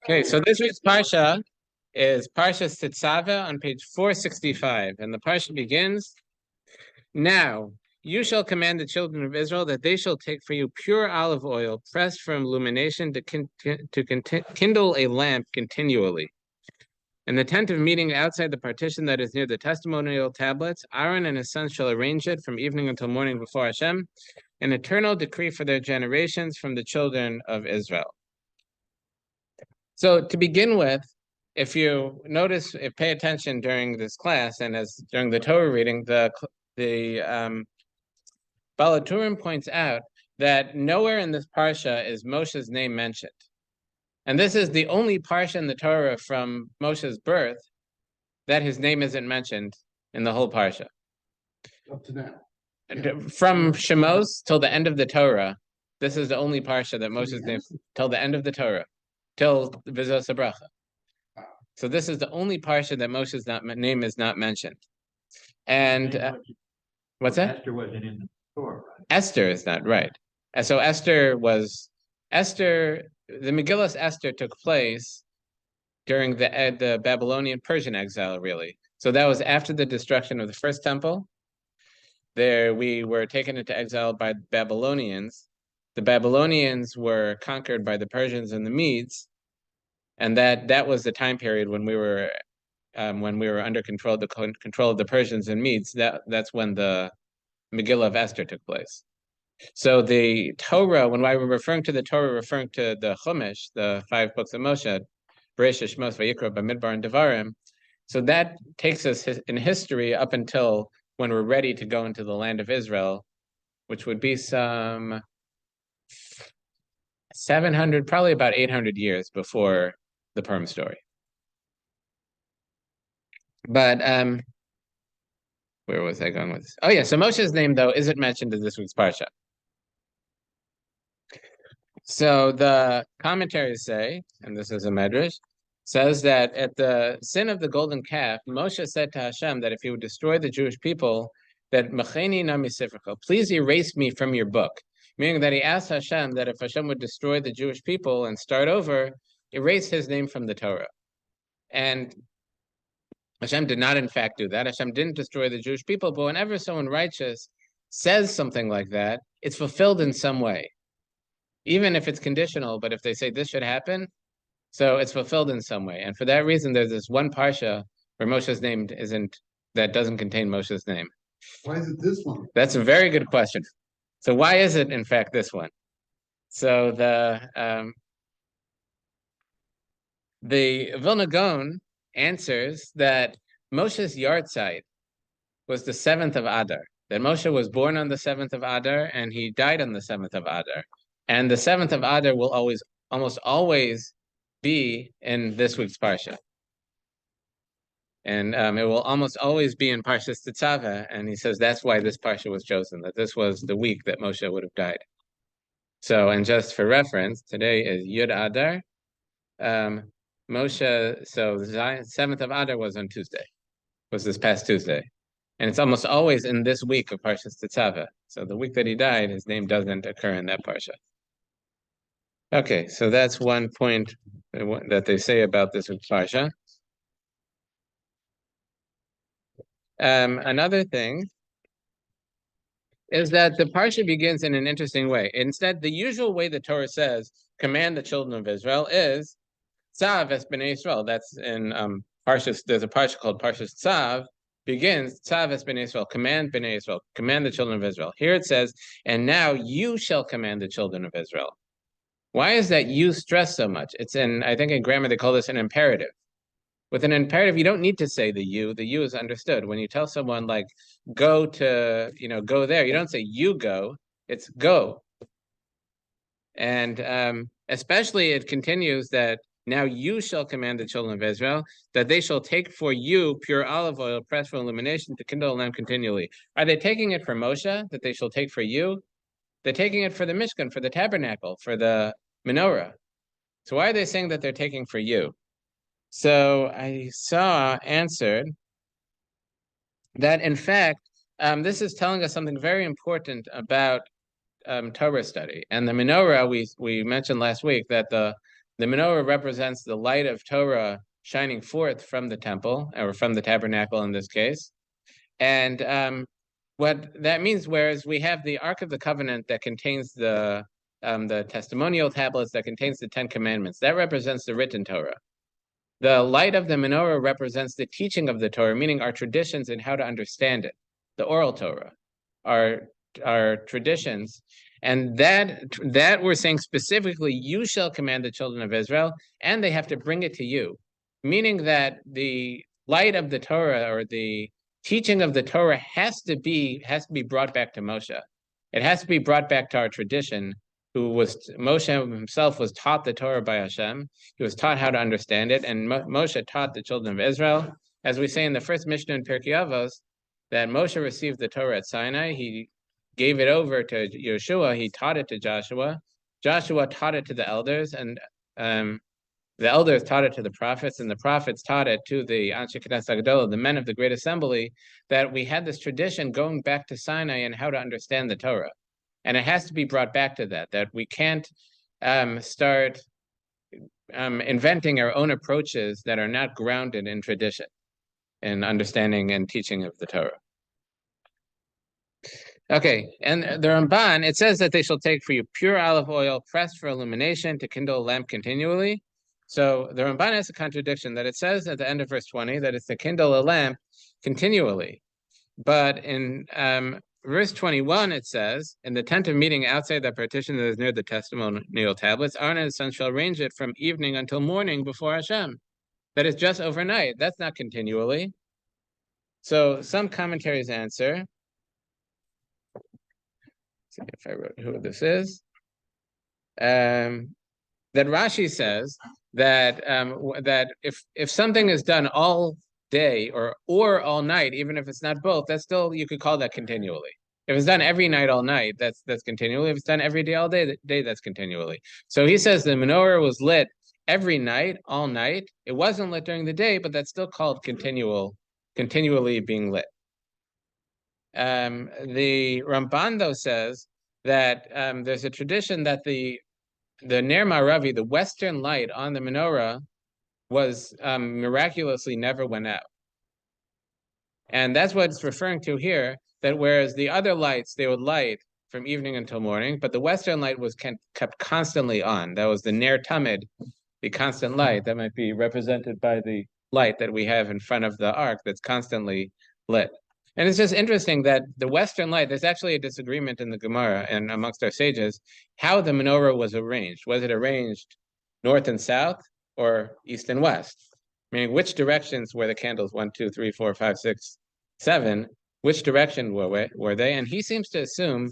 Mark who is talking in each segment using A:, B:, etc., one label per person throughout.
A: Okay, so this week's Parsha is Parshas Tetzaveh on page 465, and the Parsha begins, Now you shall command the children of Israel that they shall take for you pure olive oil pressed from illumination to kindle a lamp continually. In the tent of meeting outside the partition that is near the testimonial tablets, Aaron and his sons shall arrange it from evening until morning before Hashem, an eternal decree for their generations from the children of Israel. So to begin with, if you notice, pay attention during this class and as during the Torah reading, the Baal HaTurim points out that nowhere in this parsha is Moshe's name mentioned, and this is the only parsha in the Torah from Moshe's birth that his name isn't mentioned in the whole parsha.
B: Up to now.
A: From Shemos till the end of the Torah, this is the only parsha that Moshe's name till the end of the Torah. Till Vizos Bracha. So this is the only parsha that Moshe's name is not mentioned. And what's that?
C: Esther wasn't in the Torah, right?
A: Esther is not, right. And so the Megillas Esther took place during the Babylonian Persian exile, really. So that was after the destruction of the first temple. There we were taken into exile by the Babylonians. The Babylonians were conquered by the Persians and the Medes, and that was the time period when we were under control of the Persians and Medes. That's when the Megillah of Esther took place. So the Torah, when we're referring to the Torah, referring to the Chumash, the 5 books of Moshe, Bereshit, Shmos, Vayikra, Bamidbar, and Devarim. So that takes us in history up until when we're ready to go into the land of Israel, which would be some 700, probably about 800 years before the Purim story. But where was I going with this? Oh yeah, so Moshe's name though isn't mentioned in this week's parsha. So the commentaries say, and this is a medrash, says that at the sin of the golden calf, Moshe said to Hashem that if he would destroy the Jewish people, that Macheni nami sifrcha, please erase me from your book. Meaning that he asked Hashem that if Hashem would destroy the Jewish people and start over, erase his name from the Torah. And Hashem did not, in fact, do that. Hashem didn't destroy the Jewish people, but whenever someone righteous says something like that, it's fulfilled in some way. Even if it's conditional, but if they say this should happen, so it's fulfilled in some way. And for that reason, there's this one parsha where Moshe's name that doesn't contain Moshe's name.
B: Why is it this one?
A: That's a very good question. So why is it, in fact, this one? So the Vilna Gaon answers that Moshe's yahrzeit was the 7th of Adar. That Moshe was born on the 7th of Adar and he died on the 7th of Adar. And the 7th of Adar will almost always be in this week's parsha. And it will almost always be in Parshas Tetzaveh, and he says that's why this parsha was chosen, that this was the week that Moshe would have died. So, and just for reference, today is Yud Adar. Moshe, so the 7th of Adar was on Tuesday, was this past Tuesday. And it's almost always in this week of Parshas Tetzaveh. So the week that he died, his name doesn't occur in that parsha. Okay, so that's one point that they say about this week's parsha. Another thing is that the parsha begins in an interesting way. Instead, the usual way the Torah says, command the children of Israel is, Tzav es b'nei Israel. That's in Parshas, there's a parsha called Parshas Tzav, begins, Tzav es b'nei Israel, command b'nei Israel, command the children of Israel. Here it says, and now you shall command the children of Israel. Why is that you stressed so much? I think in grammar they call this an imperative. With an imperative, you don't need to say the you is understood. When you tell someone like, go there, you don't say you go, it's go. And especially it continues that now you shall command the children of Israel that they shall take for you pure olive oil pressed for illumination to kindle a lamp continually. Are they taking it for Moshe, that they shall take for you? They're taking it for the Mishkan, for the tabernacle, for the menorah. So why are they saying that they're taking for you? So I saw answered that, in fact, this is telling us something very important about Torah study. And the menorah, we mentioned last week that the The menorah represents the light of Torah shining forth from the temple, or from the tabernacle in this case. And what that means, whereas we have the Ark of the Covenant that contains the testimonial tablets that contains the 10 Commandments, that represents the written Torah. The light of the menorah represents the teaching of the Torah, meaning our traditions and how to understand it, the oral Torah, our traditions. And that we're saying specifically, you shall command the children of Israel, and they have to bring it to you, meaning that the light of the Torah, or the teaching of the Torah, has to be brought back to Moshe. It has to be brought back to our tradition. Moshe himself was taught the Torah by Hashem. He was taught how to understand it, and Moshe taught the children of Israel. As we say in the first Mishnah in Pirkei Avos, that Moshe received the Torah at Sinai. He gave it over to Yeshua. He taught it to Joshua. Joshua taught it to the elders, and the elders taught it to the prophets, and the prophets taught it to the Anshe Knesset Hagdolah, the men of the Great Assembly, that we had this tradition going back to Sinai and how to understand the Torah. And it has to be brought back to that we can't start inventing our own approaches that are not grounded in tradition and understanding and teaching of the Torah. Okay, and the Ramban, it says that they shall take for you pure olive oil pressed for illumination to kindle a lamp continually. So the Ramban has a contradiction that it says at the end of verse 20 that it's to kindle a lamp continually. But in verse 21, it says, in the tent of meeting outside the partition that is near the testimonial tablets, Aaron and his son shall arrange it from evening until morning before Hashem. That is just overnight. That's not continually. So some commentaries answer. Let's see if I wrote who this is. That Rashi says that that if something is done all day or all night, even if it's not both, that's still, you could call that continually. If it's done every night all night, that's continually. If it's done every day all day, that's continually. So he says the menorah was lit every night, all night. It wasn't lit during the day, but that's still called continually being lit. The Ramban, though, says that there's a tradition that the Ner Maravi, the western light on the menorah, was miraculously never went out. And that's what it's referring to here, that whereas the other lights, they would light from evening until morning, but the western light was kept constantly on. That was the Ner Tamid, the constant light. That might be represented by the light that we have in front of the ark that's constantly lit. And it's just interesting that the western light, there's actually a disagreement in the Gemara and amongst our sages, how the menorah was arranged. Was it arranged north and south or east and west? Meaning which directions were the candles, 1, 2, 3, 4, 5, 6, 7, which direction were they? And he seems to assume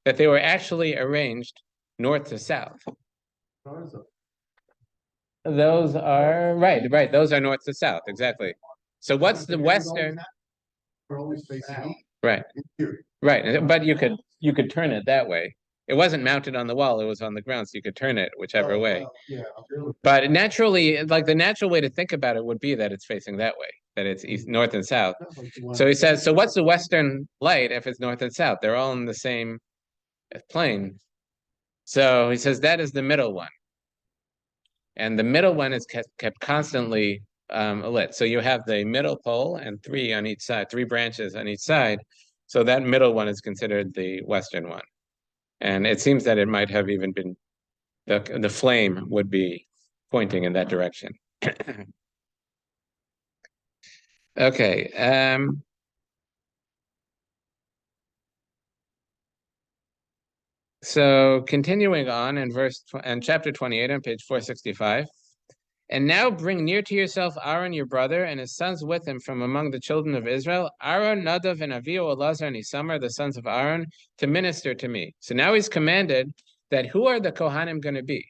A: that they were actually arranged north to south. Those are, right, those are north to south, exactly. So what's the western?
B: Always facing out.
A: Right, but you could turn it that way. It wasn't mounted on the wall, it was on the ground, so you could turn it whichever way.
B: Yeah.
A: But naturally, like the natural way to think about it would be that it's facing that way, that it's east, north and south. So he says, so what's the western light if it's north and south? They're all in the same plane. So he says that is the middle one. And the middle one is kept constantly lit. So you have the middle pole and 3 on each side, 3 branches on each side. So that middle one is considered the western one. And it seems that it might have even been, the flame would be pointing in that direction. Okay. So continuing on in chapter 28 on page 465. And now bring near to yourself Aaron your brother and his sons with him from among the children of Israel, Aaron, Nadav, and Avihu, Elazar, and Isamar, the sons of Aaron, to minister to me. So now he's commanded that who are the Kohanim going to be?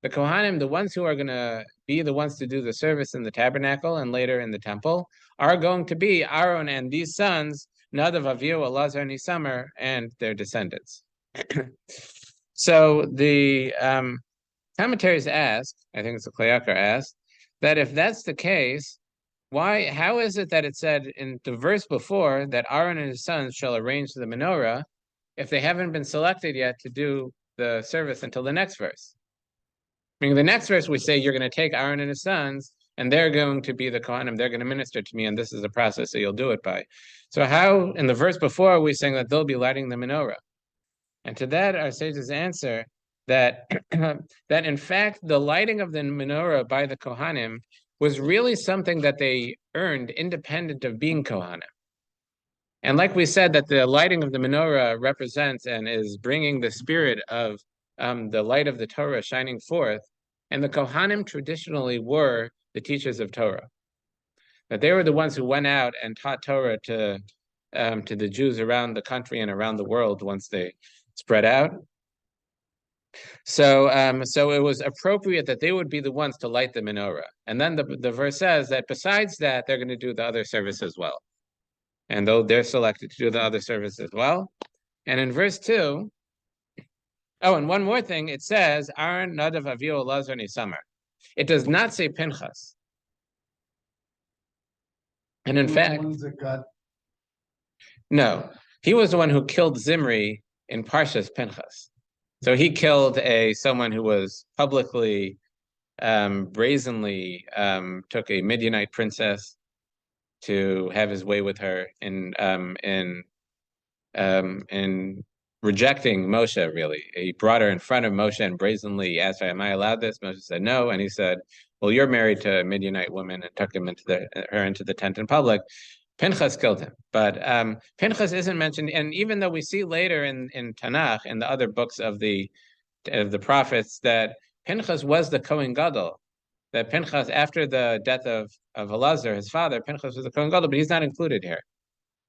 A: The Kohanim, the ones who are going to be the ones to do the service in the tabernacle and later in the temple, are going to be Aaron and these sons, Nadav, Avihu, Elazar, and Isamar, and their descendants. So the commentaries ask, I think it's the Klayakar asked, that if that's the case, how is it that it said in the verse before that Aaron and his sons shall arrange the menorah if they haven't been selected yet to do the service until the next verse? Meaning the next verse we say you're going to take Aaron and his sons, and they're going to be the Kohanim, they're going to minister to me, and this is the process that you'll do it by. So how, in the verse before, we saying that they'll be lighting the menorah? And to that, our sages answer that, that in fact, the lighting of the menorah by the Kohanim was really something that they earned independent of being Kohanim. And like we said, that the lighting of the menorah represents and is bringing the spirit of the light of the Torah shining forth. And the Kohanim traditionally were the teachers of Torah. That they were the ones who went out and taught Torah to the Jews around the country and around the world once they spread out. So it was appropriate that they would be the ones to light the menorah. And then the verse says that besides that, they're going to do the other service as well. And though they're selected to do the other service as well. And in verse 2, oh, and one more thing, it says, Aaron, Nadav, Avihu, Elazar, and Isamar. It does not say Pinchas. And in fact, no, he was the one who killed Zimri in Parshas Pinchas. So he killed someone who was publicly, brazenly took a Midianite princess to have his way with her in rejecting Moshe, really. He brought her in front of Moshe and brazenly asked her, am I allowed this? Moshe said no, and he said, well, you're married to a Midianite woman, and took him her into the tent in public. Pinchas killed him, but Pinchas isn't mentioned, and even though we see later in Tanakh, in the other books of the prophets, that Pinchas was the Kohen Gadol, that Pinchas, after the death of Elazar, his father, Pinchas was the Kohen Gadol, but he's not included here.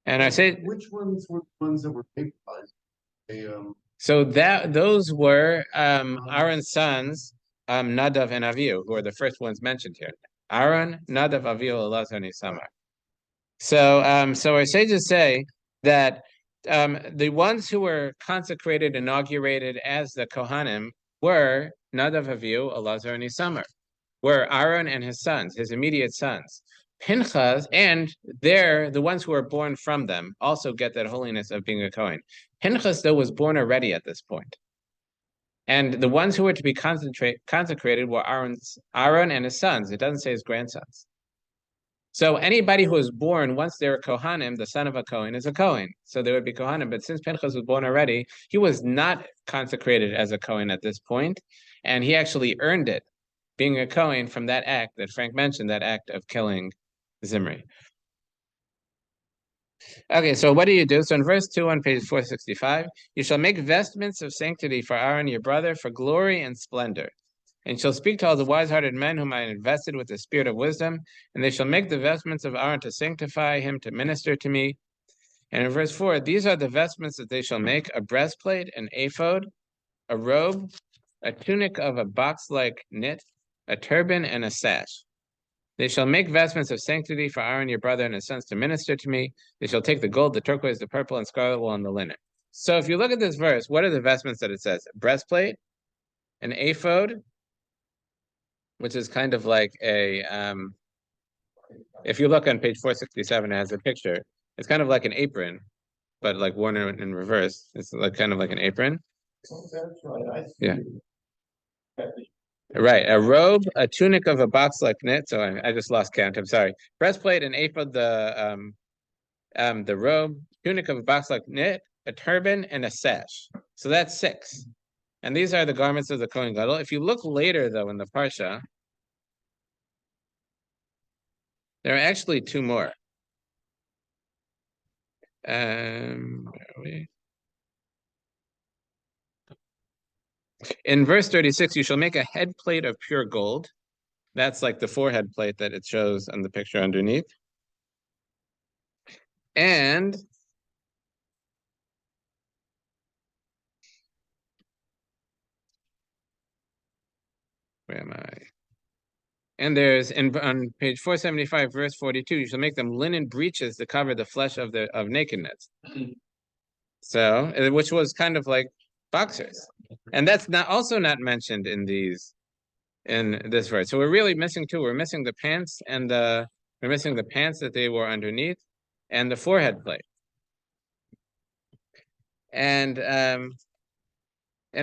A: And I say,
B: which ones were the ones that were vaporized?
A: So those were Aaron's sons, Nadav and Avihu, who are the first ones mentioned here. Aaron, Nadav, Avihu, Elazar, and Isamar. So our sages say that the ones who were consecrated, inaugurated as the Kohanim were Nadav, Avihu, Elazar, and Isamar, were Aaron and his sons, his immediate sons. Pinchas, and they're the ones who are born from them, also get that holiness of being a Kohen. Pinchas, though, was born already at this point. And the ones who were to be consecrated were Aaron and his sons. It doesn't say his grandsons. So anybody who was born, once they're a Kohanim, the son of a Kohen is a Kohen. So they would be Kohanim. But since Pinchas was born already, he was not consecrated as a Kohen at this point, and he actually earned it, being a Kohen, from that act that Frank mentioned, that act of killing Zimri. Okay, so what do you do? So in verse 2 on page 465, you shall make vestments of sanctity for Aaron your brother, for glory and splendor. And shall speak to all the wise-hearted men whom I invested with the spirit of wisdom, and they shall make the vestments of Aaron to sanctify him, to minister to me. And in verse 4, these are the vestments that they shall make: a breastplate, an ephod, a robe, a tunic of a box-like knit, a turban, and a sash. They shall make vestments of sanctity for Aaron your brother and his sons to minister to me. They shall take the gold, the turquoise, the purple, and scarlet wool, and the linen. So if you look at this verse, what are the vestments that it says? A breastplate, an ephod, which is kind of like a, if you look on page 467, it has a picture. It's kind of like an apron, but like worn in reverse. It's like kind of like an apron. Yeah. Right, a robe, a tunic of a box-like knit. So I just lost count. I'm sorry. Breastplate, an ephod, the robe, tunic of a box-like knit, a turban, and a sash. So that's 6. And these are the garments of the Kohen Gadol. If you look later, though, in the Parsha, there are actually 2 more. Where are we? In verse 36, you shall make a head plate of pure gold. That's like the forehead plate that it shows on the picture underneath. And where am I? And there's on page 475, verse 42, you shall make them linen breeches to cover the flesh of nakedness. So, which was kind of like boxers. And that's also not mentioned in this verse. So we're really missing 2. We're missing the pants and we're missing the pants that they wore underneath and the forehead plate. And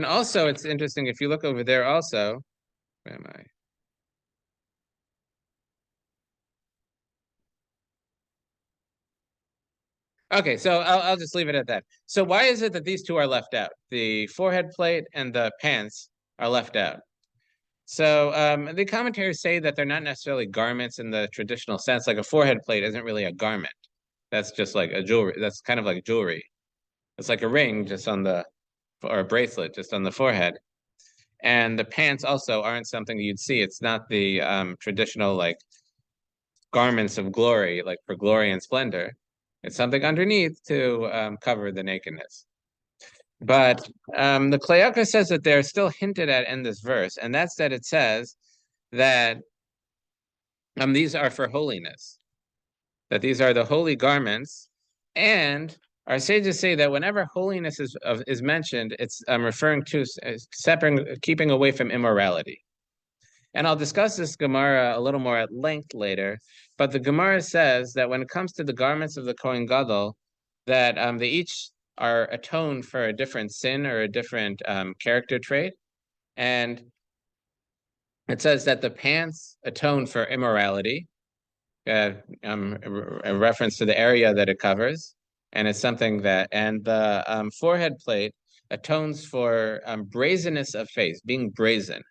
A: also it's interesting if you look over there also, Where am I? Okay, so I'll just leave it at that. So why is it that these two are left out? The forehead plate and the pants are left out. So the commentaries say that they're not necessarily garments in the traditional sense. Like a forehead plate isn't really a garment. That's just like a jewelry. That's kind of like jewelry. It's like a ring just on the, or a bracelet just on the forehead. And the pants also aren't something you'd see. It's not the traditional like garments of glory, like for glory and splendor. It's something underneath to cover the nakedness. But the Klayaka says that they're still hinted at in this verse, and that's that it says that these are for holiness, that these are the holy garments, and our sages say that whenever holiness is mentioned, it's referring to keeping away from immorality. And I'll discuss this Gemara a little more at length later, but the Gemara says that when it comes to the garments of the Kohen Gadol, that they each are atoned for a different sin or a different character trait. And it says that the pants atone for immorality, a reference to the area that it covers. And it's something that, and the forehead plate atones for brazenness of face, being brazen.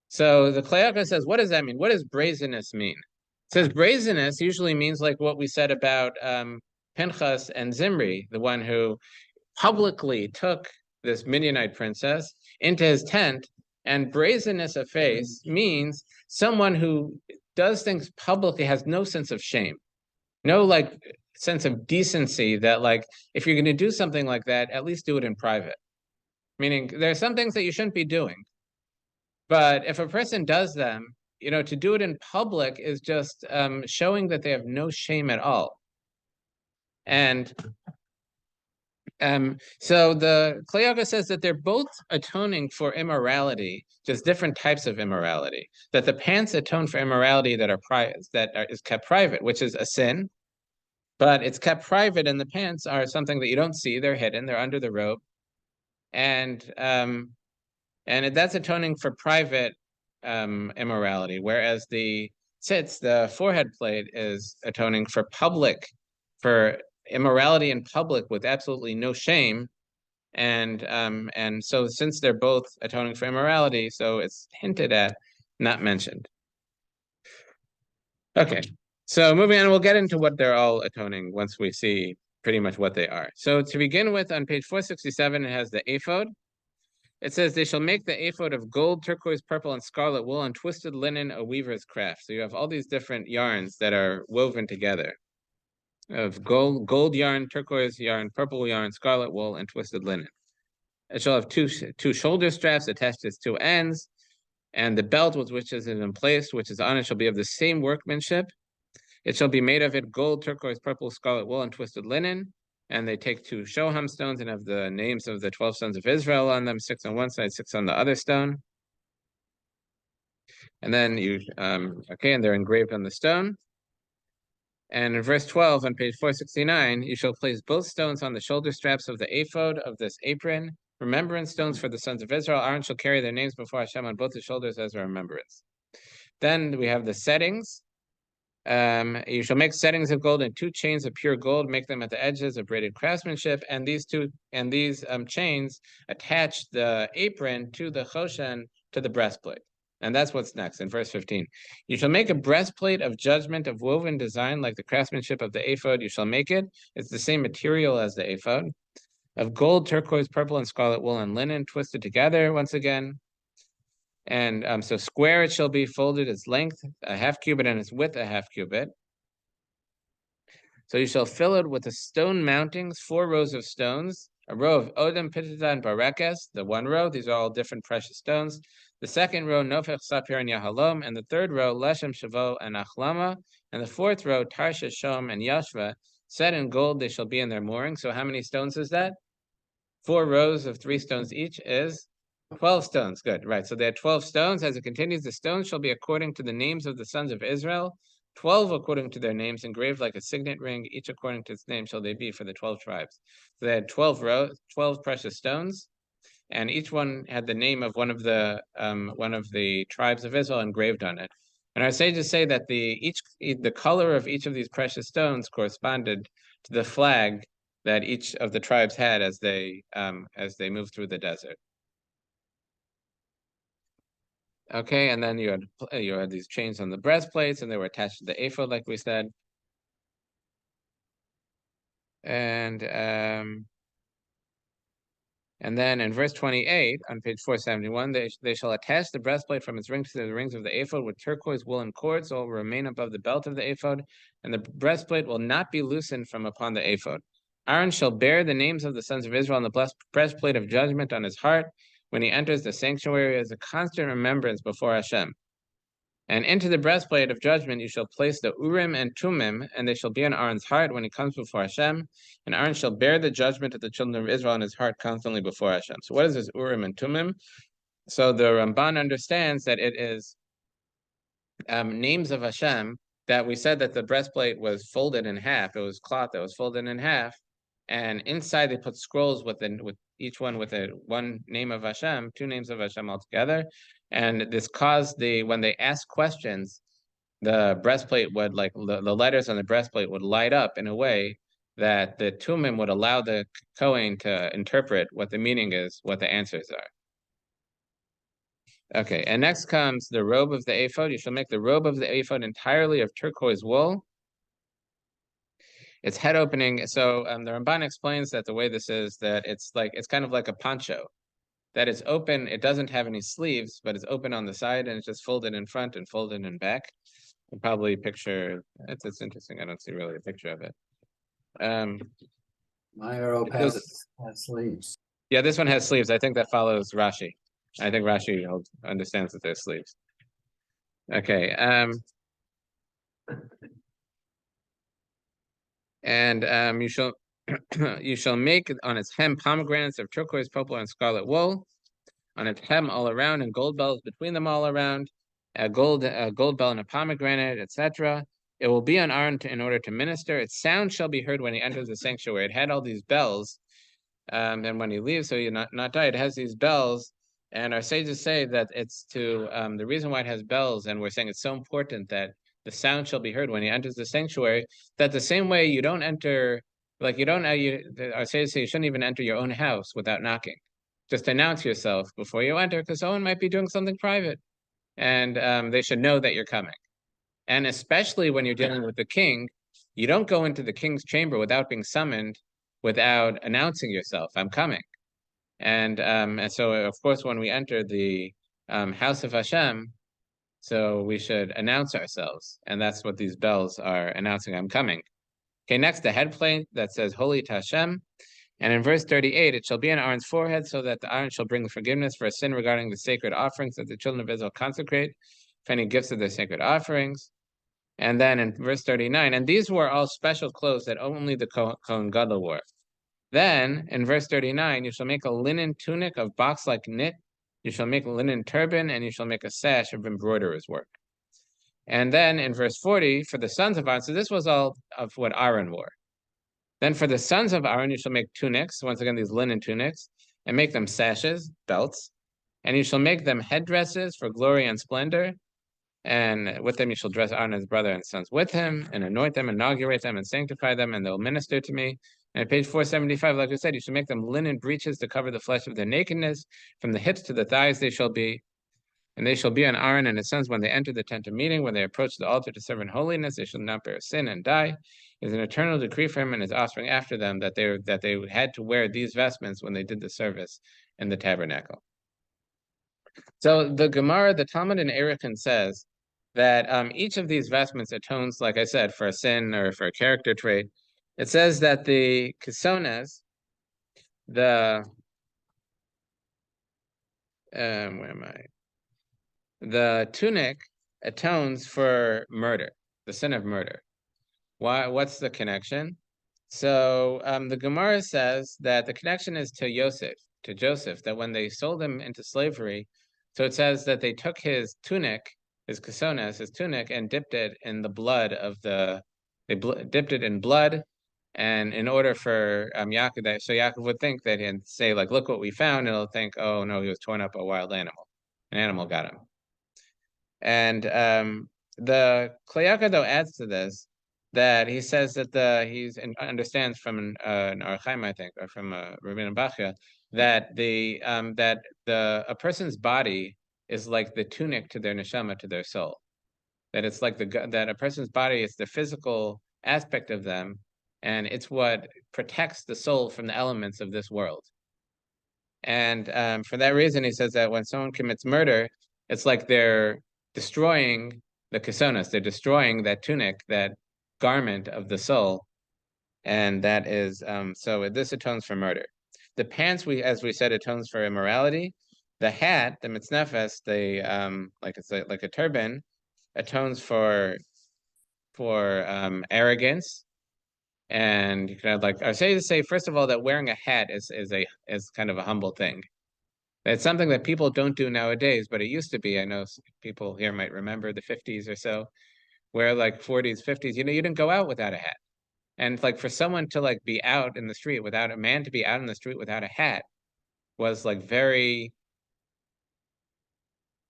A: So the Klayaka says, what does that mean? What does brazenness mean? It says brazenness usually means like what we said about Pinchas and Zimri, the one who publicly took this Midianite princess into his tent. And brazenness of face means someone who does things publicly, has no sense of shame, no like sense of decency, that like if you're going to do something like that, at least do it in private. Meaning there are some things that you shouldn't be doing. But if a person does them, to do it in public is just showing that they have no shame at all. And so the Klayaka says that they're both atoning for immorality, just different types of immorality. That the pants atone for immorality is kept private, which is a sin, but it's kept private, and the pants are something that you don't see. They're hidden. They're under the robe, and that's atoning for private immorality, whereas the tzitz, the forehead plate, is atoning for immorality in public with absolutely no shame. And so since they're both atoning for immorality, so it's hinted at, not mentioned. Okay, so moving on, we'll get into what they're all atoning once we see pretty much what they are. So to begin with, on page 467, it has the ephod. It says, they shall make the ephod of gold, turquoise, purple, and scarlet wool, and twisted linen, a weaver's craft. So you have all these different yarns that are woven together of gold yarn, turquoise yarn, purple yarn, scarlet wool, and twisted linen. It shall have two shoulder straps attached to its two ends, and the belt with which it is in place, which is on it, shall be of the same workmanship. It shall be made of it gold, turquoise, purple, scarlet wool, and twisted linen. And they take two shoham stones and have the names of the 12 sons of Israel on them, 6 on one side, 6 on the other stone. And then and they're engraved on the stone. And in verse 12 on page 469, you shall place both stones on the shoulder straps of the ephod of this apron, remembrance stones for the sons of Israel. Aaron shall carry their names before Hashem on both the shoulders as a remembrance. Then we have the settings. You shall make settings of gold and 2 chains of pure gold, make them at the edges of braided craftsmanship, and these chains attach the apron to the choshen, to the breastplate. And that's what's next in verse 15. You shall make a breastplate of judgment of woven design like the craftsmanship of the ephod. You shall make it. It's the same material as the ephod, of gold, turquoise, purple, and scarlet wool and linen, twisted together once again. And so square it shall be, folded, its length a half cubit and its width a half cubit. So you shall fill it with the stone mountings, 4 rows of stones, a row of odem, pitita, and barekes, the 1 row. These are all different precious stones. The 2nd row, nofech, sapir, and yahalom. And the 3rd row, leshem, shavo, and achlama. And the 4th row, tarsha, shom, and yashva. Set in gold, they shall be in their mooring. So how many stones is that? 4 rows of 3 stones each is 12 stones. Good, right. So they had 12 stones. As it continues, the stones shall be according to the names of the sons of Israel, 12 according to their names, engraved like a signet ring, each according to its name shall they be for the 12 tribes. So they had 12 precious stones. and each one had the name of one of the tribes of Israel engraved on it. And our sages say that the color of each of these precious stones corresponded to the flag that each of the tribes had as they moved through the desert. Okay, and then you had these chains on the breastplates, and they were attached to the ephod, like we said. And then in verse 28 on page 471, they shall attach the breastplate from its rings to the rings of the ephod with turquoise woolen cords, so it will remain above the belt of the ephod, and the breastplate will not be loosened from upon the ephod. Aaron shall bear the names of the sons of Israel on the breastplate of judgment on his heart when he enters the sanctuary as a constant remembrance before Hashem. And into the breastplate of judgment you shall place the Urim and Tumim, and they shall be on Aaron's heart when he comes before Hashem. And Aaron shall bear the judgment of the children of Israel in his heart constantly before Hashem. So what is this Urim and Tumim? So the Ramban understands that it is names of Hashem, that we said that the breastplate was folded in half. It was cloth that was folded in half. And inside they put scrolls with each one with one name of Hashem, two names of Hashem altogether. And this caused when they asked questions, the breastplate would, like the letters on the breastplate would light up in a way that the Tumim would allow the Kohen to interpret what the meaning is, what the answers are. Okay, and next comes the robe of the ephod. You shall make the robe of the ephod entirely of turquoise wool. Its head opening. So the Ramban explains that the way this is, that it's kind of like a poncho, that it's open. It doesn't have any sleeves, but it's open on the side, and it's just folded in front and folded in back. You can probably picture. It's interesting. I don't see really a picture of it.
B: My arrow has sleeves.
A: Yeah, this one has sleeves. I think that follows Rashi. I think Rashi understands that there's sleeves. Okay. And you shall make on its hem pomegranates of turquoise, purple, and scarlet wool, on its hem all around, and gold bells between them all around, a gold bell and a pomegranate, etc. It will be on Aaron in order to minister. Its sound shall be heard when he enters the sanctuary. It had all these bells, and when he leaves, so you not die. It has these bells, and our sages say that it's to the reason why it has bells, and we're saying it's so important that the sound shall be heard when he enters the sanctuary. That the same way you don't enter, like our sages say you shouldn't even enter your own house without knocking. Just announce yourself before you enter, because someone might be doing something private, and they should know that you're coming. And especially when you're dealing with the king, you don't go into the king's chamber without being summoned, without announcing yourself, I'm coming. And so, of course, when we enter the house of Hashem, so we should announce ourselves. And that's what these bells are announcing, I'm coming. Okay, next, the headplate that says, Holy to Hashem. And in verse 38, it shall be on Aaron's forehead, so that the Aaron shall bring forgiveness for a sin regarding the sacred offerings that the children of Israel consecrate, if any gifts of their sacred offerings. And then in verse 39, and these were all special clothes that only the Kohen Gadol wore. Then in verse 39, you shall make a linen tunic of box-like knit. You shall make a linen turban, and you shall make a sash of embroiderer's work. And then in verse 40, for the sons of Aaron, so this was all of what Aaron wore. Then for the sons of Aaron, you shall make tunics, once again, these linen tunics, and make them sashes, belts, and you shall make them headdresses for glory and splendor. And with them you shall dress Aaron and his brother and sons with him, and anoint them, inaugurate them, and sanctify them, and they'll minister to me. And at page 475, like I said, you shall make them linen breeches to cover the flesh of their nakedness. From the hips to the thighs they shall be. And they shall be on Aaron and his sons when they enter the tent of meeting, when they approach the altar to serve in holiness. They shall not bear sin and die. It is an eternal decree for him and his offspring after them that they had to wear these vestments when they did the service in the tabernacle. So the Gemara, the Talmud in Erechim says that each of these vestments atones, like I said, for a sin or for a character trait. It says that the kesones, the tunic atones for murder, the sin of murder. Why? What's the connection? So the Gemara says that the connection is to Joseph, that when they sold him into slavery, so it says that they took his tunic, his kesones, his tunic, and dipped it in the blood of dipped it in blood, And in order for Yaakov, so Yaakov would think that he'd say, like, look what we found, and he'll think, oh no, he was torn up by a wild animal. An animal got him. And the Kli Yakar, though, adds to this that he says that understands from an Or HaChaim, I think, or from Rabbi Bachya, that a person's body is like the tunic to their neshama, to their soul. That it's like that a person's body is the physical aspect of them, and it's what protects the soul from the elements of this world. And for that reason, he says that when someone commits murder, it's like they're destroying the kesonos. They're destroying that tunic, that garment of the soul, and that is so. This atones for murder. The pants, as we said, atones for immorality. The hat, the mitznefes, like it's like a turban, atones for arrogance. And you can I say first of all that wearing a hat is kind of a humble thing. It's something that people don't do nowadays, but it used to be. I know people here might remember the 50s or so, where like 40s, 50s, you didn't go out without a hat. And like for someone to like be out in the street without a man to be out in the street without a hat was like very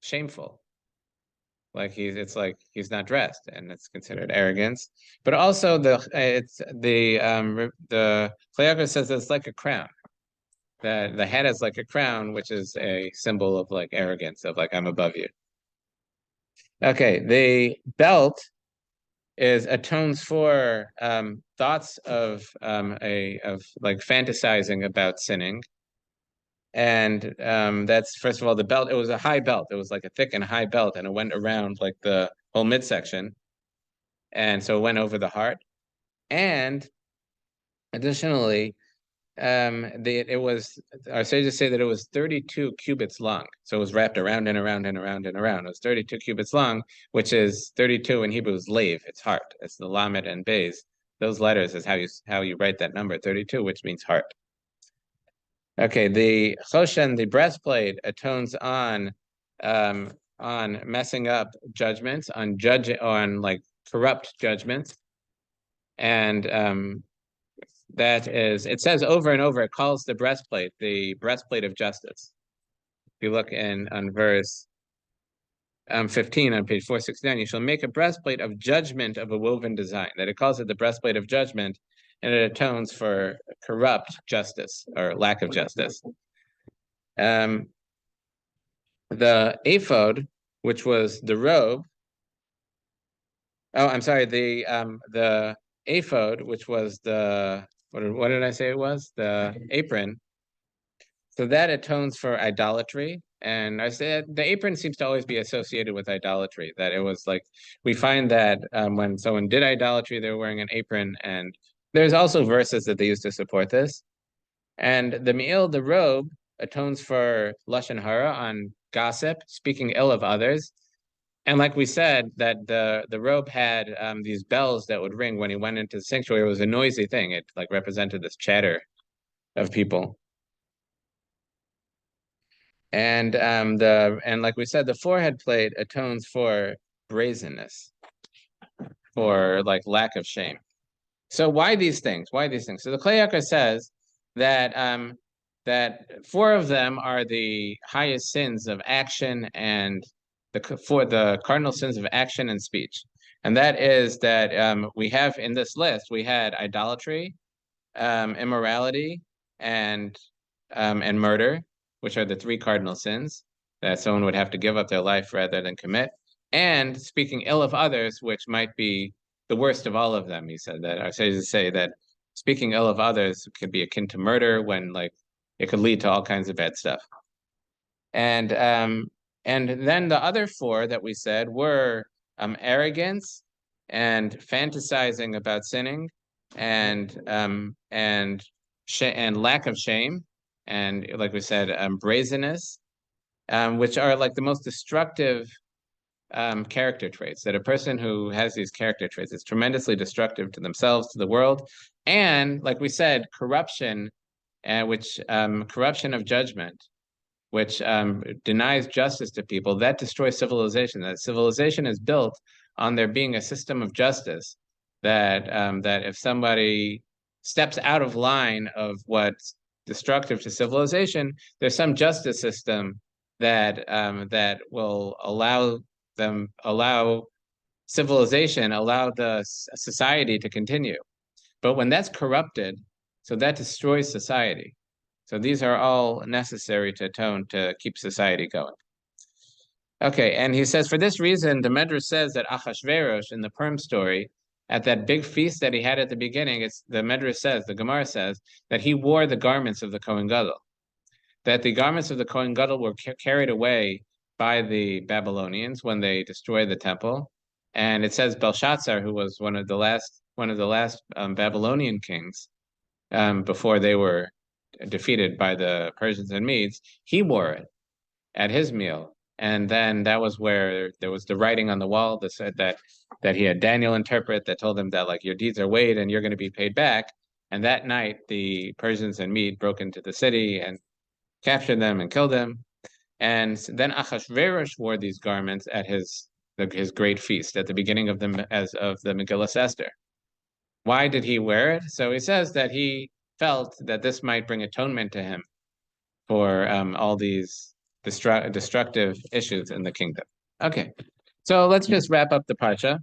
A: shameful. Like it's like he's not dressed, and it's considered arrogance. But also the Kli Yakar says it's like a crown. That the head is like a crown, which is a symbol of like arrogance, of like I'm above you. Okay, the belt atones for thoughts of like fantasizing about sinning. And that's, first of all, the belt. It was a high belt. It was like a thick and high belt, and it went around like the whole midsection. And so it went over the heart. And additionally, our sages say that it was 32 cubits long. So it was wrapped around and around and around and around. It was 32 cubits long, which is 32 in Hebrew is lev, it's heart. It's the lamed and beis. Those letters is how you write that number, 32, which means heart. Okay, the choshen, the breastplate, atones on messing up judgments, on like corrupt judgments. And that is, it says over and over, it calls the breastplate of justice. If you look on verse 15 on page 469, you shall make a breastplate of judgment of a woven design. That it calls it the breastplate of judgment, and it atones for corrupt justice or lack of justice. The ephod, which was the robe. Oh, I'm sorry. The ephod, which was what did I say it was? The apron. So that atones for idolatry. And I said the apron seems to always be associated with idolatry. That it was like, we find that when someone did idolatry, they were wearing an apron. And there's also verses that they used to support this. And the me'il, the robe, atones for lashon hara, on gossip, speaking ill of others. And like we said, that the robe had these bells that would ring when he went into the sanctuary. It was a noisy thing. It like represented this chatter of people. And like we said, the forehead plate atones for brazenness, for like lack of shame. So why these things? Why these things? So the Kli Yakar says that that 4 of them are the highest sins of action, and the cardinal sins of action and speech. And that is that we have in this list, we had idolatry, immorality, and murder, which are the 3 cardinal sins that someone would have to give up their life rather than commit, and speaking ill of others, which might be the worst of all of them. He said that our sages say that speaking ill of others could be akin to murder, when like it could lead to all kinds of bad stuff. And then the other 4 that we said were arrogance and fantasizing about sinning, and lack of shame, and like we said, brazenness, which are like the most destructive character traits. That a person who has these character traits is tremendously destructive to themselves, to the world, and like we said, corruption, corruption of judgment, which denies justice to people, that destroys civilization. That civilization is built on there being a system of justice. That if somebody steps out of line of what's destructive to civilization, there's some justice system that that will allow civilization, allow the society to continue. But when that's corrupted, so that destroys society. So these are all necessary to atone to keep society going. Okay, and he says, for this reason, the Medrash says that Achashverosh in the Purim story, at that big feast that he had at the beginning, it's the Medrash says, the Gemara says, that he wore the garments of the Kohen Gadol. That the garments of the Kohen Gadol were carried away by the Babylonians when they destroyed the temple. And it says Belshazzar, who was one of the last Babylonian kings, before they were defeated by the Persians and Medes, he wore it at his meal. And then that was where there was the writing on the wall that said that he had Daniel interpret, that told him that, like, your deeds are weighed and you're going to be paid back. And that night, the Persians and Medes broke into the city and captured them and killed them. And then Achashverosh wore these garments at his great feast at the beginning of the Megillah Esther. Why did he wear it? So he says that he felt that this might bring atonement to him for all these destructive issues in the kingdom. Okay, so let's just wrap up the Parsha.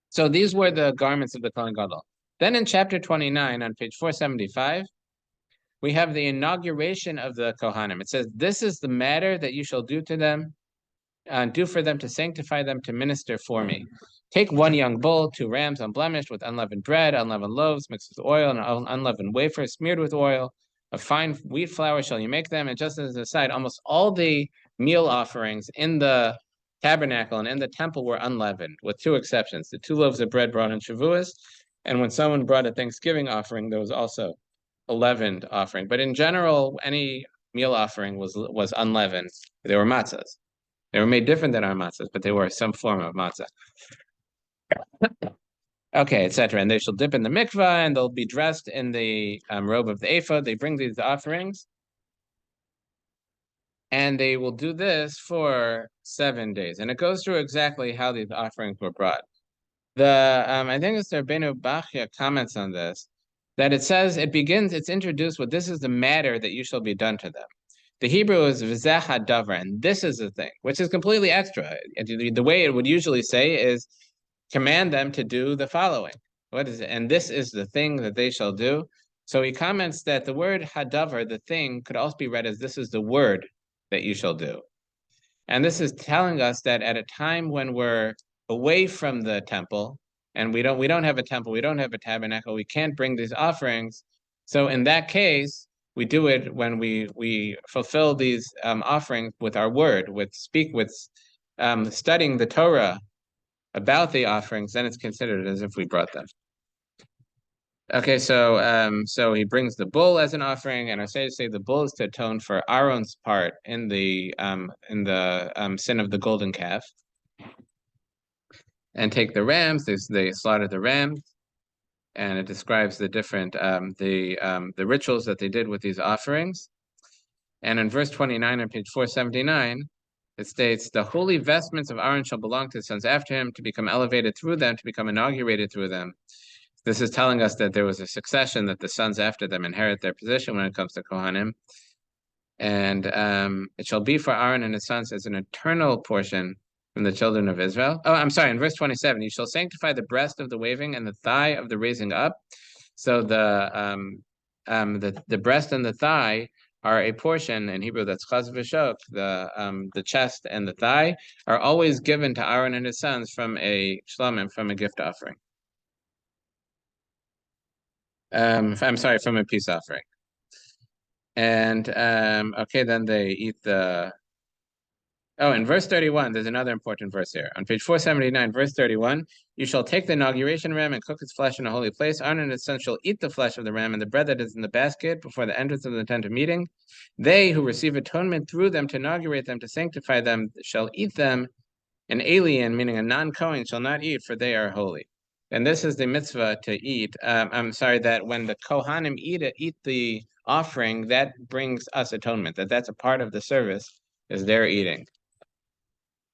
A: So these were the garments of the Kohen Gadol. Then in chapter 29 on page 475, we have the inauguration of the Kohanim. It says, this is the matter that you shall do to them, do for them to sanctify them to minister for me. Take one young bull, 2 rams unblemished with unleavened bread, unleavened loaves mixed with oil, and unleavened wafer smeared with oil. Of fine wheat flour shall you make them. And just as an aside, almost all the meal offerings in the tabernacle and in the temple were unleavened, with 2 exceptions. The 2 loaves of bread brought in Shavuos, and when someone brought a Thanksgiving offering, there was also a leavened offering. But in general, any meal offering was unleavened. They were matzahs. They were made different than our matzahs, but they were some form of matzah. Okay, etc. And they shall dip in the mikvah, and they'll be dressed in the robe of the ephod. They bring these offerings, and they will do this for 7 days. And it goes through exactly how these offerings were brought. I think it's the Rabbeinu Bachya comments on this, that it says it's introduced with, this is the matter that you shall be done to them. The Hebrew is v'zeh hadavar, and this is the thing, which is completely extra. The way it would usually say is, command them to do the following. What is it? And this is the thing that they shall do. So he comments that the word hadavar, the thing, could also be read as, this is the word that you shall do. And this is telling us that at a time when we're away from the temple, and we don't have a temple, we don't have a tabernacle, we can't bring these offerings. So in that case, we do it when we fulfill these offerings with our word, with studying the Torah about the offerings, then it's considered as if we brought them. Okay, so he brings the bull as an offering, and our sages say the bull is to atone for Aaron's part in the sin of the golden calf. And take the rams. They slaughter the rams, and it describes the different the rituals that they did with these offerings. And in verse 29 on page 479, it states, the holy vestments of Aaron shall belong to the sons after him, to become elevated through them, to become inaugurated through them. This is telling us that there was a succession, that the sons after them inherit their position when it comes to Kohanim. And it shall be for Aaron and his sons as an eternal portion from the children of Israel. Oh, I'm sorry, in verse 27, you shall sanctify the breast of the waving and the thigh of the raising up. So the breast and the thigh are a portion in Hebrew that's chaz v'shok. The chest and the thigh are always given to Aaron and his sons from a shlomim, from a gift offering. I'm sorry, from a peace offering. And okay, then they eat the. Oh, in verse 31, there's another important verse here. On page 479, verse 31, you shall take the inauguration ram and cook its flesh in a holy place. Aaron and his sons shall eat the flesh of the ram and the bread that is in the basket before the entrance of the tent of meeting. They who receive atonement through them to inaugurate them, to sanctify them, shall eat them. An alien, meaning a non-Kohen, shall not eat, for they are holy. And this is the mitzvah to eat. I'm sorry, that when the Kohanim eat the offering, that brings us atonement, that's a part of the service, is their eating.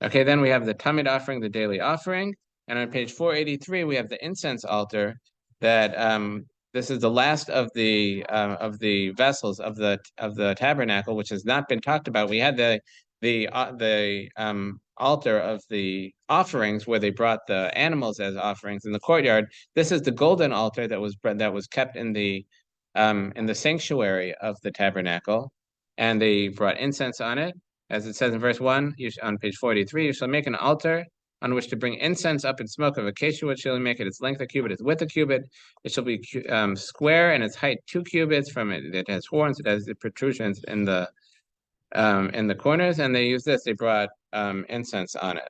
A: Okay, then we have the Tamid offering, the daily offering. And on page 483, we have the incense altar that This is the last of the vessels of the tabernacle, which has not been talked about. We had the altar of the offerings where they brought the animals as offerings in the courtyard. This is the golden altar that was kept in the sanctuary of the tabernacle, and they brought incense on it, as it says in verse 1, on page 43. You shall make an altar on which to bring incense up in smoke of acacia wood. Shall make it its length a cubit, its width a cubit. It shall be square, and its height 2 cubits. From it, it has horns. It has the protrusions in the corners. And they use this. They brought incense on it.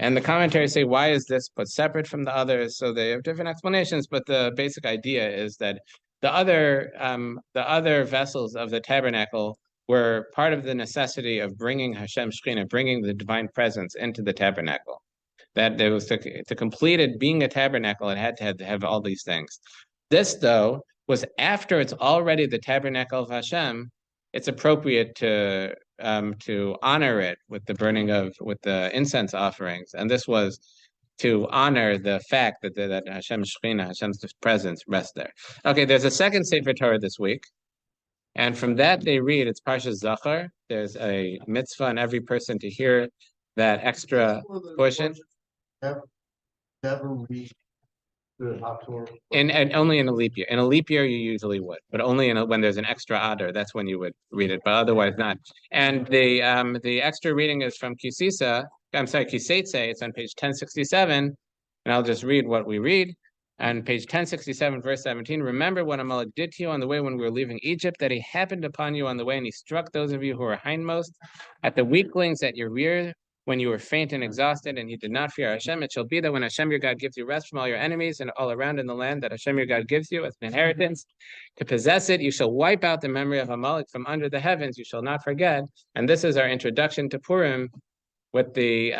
A: And the commentaries say, why is this put separate from the others? So they have different explanations, but the basic idea is that the other vessels of the tabernacle were part of the necessity of bringing Hashem Shekhinah, bringing the divine presence into the tabernacle. That there was to complete it being a tabernacle, it had to have all these things. This, though, was after it's already the tabernacle of Hashem. It's appropriate to honor it with the incense offerings, and this was to honor the fact that Hashem's Shekhinah, Hashem's presence rests there. Okay, there's a second Sefer Torah this week. And from that they read, it's Parshas Zachar. There's a mitzvah on every person to hear that extra portion.
B: Never read the Hator.
A: And only in a leap year. In a leap year, you usually would, but only when there's an extra adar, that's when you would read it, but otherwise not. And the extra reading is from Kiseitze. It's on page 1067, and I'll just read what we read. On page 1067, verse 17, remember what Amalek did to you on the way when we were leaving Egypt, that he happened upon you on the way, and he struck those of you who were hindmost, at the weaklings at your rear, when you were faint and exhausted, and you did not fear Hashem. It shall be that when Hashem your God gives you rest from all your enemies and all around in the land that Hashem your God gives you as an inheritance, to possess it, you shall wipe out the memory of Amalek from under the heavens. You shall not forget. And this is our introduction to Purim, with the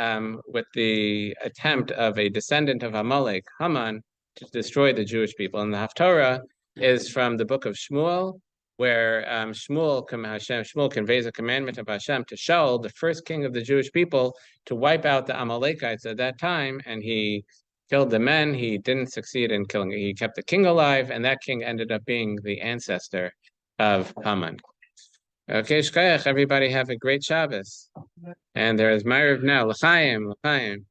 A: attempt of a descendant of Amalek, Haman, to destroy the Jewish people. And the Haftorah is from the book of Shmuel, where Shmuel conveys a commandment of Hashem to Shaul, the first king of the Jewish people, to wipe out the Amalekites at that time, and he killed the men. He didn't succeed in killing. He kept the king alive, and that king ended up being the ancestor of Haman. Okay, shkayach, everybody have a great Shabbos. And there is Ma'ariv now. L'chaim, l'chaim.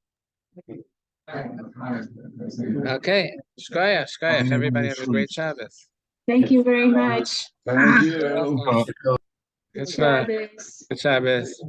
A: Okay, shkayach, everybody have a great Shabbos.
D: Thank you very much.
B: Thank you.
A: Good Shabbos.